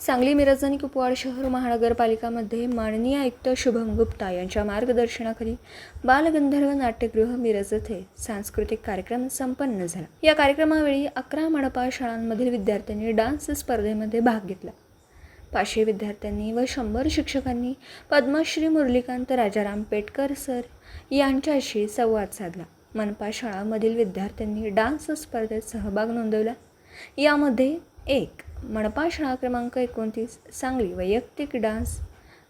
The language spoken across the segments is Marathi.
सांगली, मिरज आणि कुपवाड शहर महानगरपालिकामध्ये माननीय आयुक्त शुभम गुप्ता यांच्या मार्गदर्शनाखाली बालगंधर्व नाट्यगृह मिरज येथे सांस्कृतिक कार्यक्रम संपन्न झाला। या कार्यक्रमावेळी 11 मनपा शाळांमधील विद्यार्थ्यांनी डान्स स्पर्धेमध्ये भाग घेतला। 500 विद्यार्थ्यांनी व 100 शिक्षकांनी पद्मश्री मुरलीकांत राजाराम पेटकर सर यांच्याशी संवाद साधला। मनपा शाळांमधील विद्यार्थ्यांनी डान्स स्पर्धेत सहभाग नोंदवला। यामध्ये 1 मनपा शाळा क्रमांक 29 सांगली वैयक्तिक डान्स,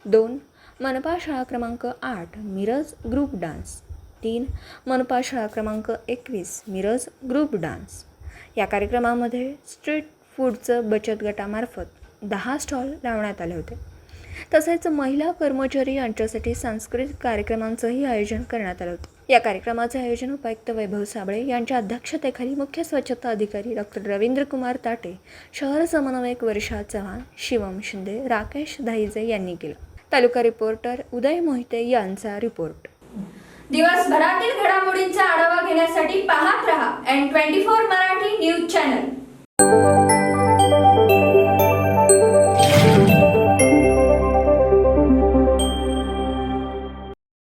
2 मनपा शाळा क्रमांक 8 मिरज ग्रुप डान्स, 3 मनपा शाळा क्रमांक 21 मिरज ग्रुप डान्स। या कार्यक्रमामध्ये स्ट्रीट फूडचं बचत गटामार्फत 10 स्टॉल लावण्यात आले होते। तसेच महिला कर्मचारी यांच्यासाठी सांस्कृतिक कार्यक्रमांचंही आयोजन करण्यात आलं होतं। या कार्यक्रमाचे आयोजन उपायुक्त वैभव साबळे यांच्या अध्यक्षतेखाली मुख्य स्वच्छता अधिकारी डॉक्टर रवींद्र कुमार ताटे, शहर समन्वयक वर्षा चव्हाण, शिवम शिंदे, राकेश धाईजे यांनी केलं। तालुका रिपोर्टर उदय मोहिते यांचा रिपोर्ट। दिवसभरातील घडामोडींचा आढावा घेण्यासाठी पाहत रहा N24 मराठी न्यूज।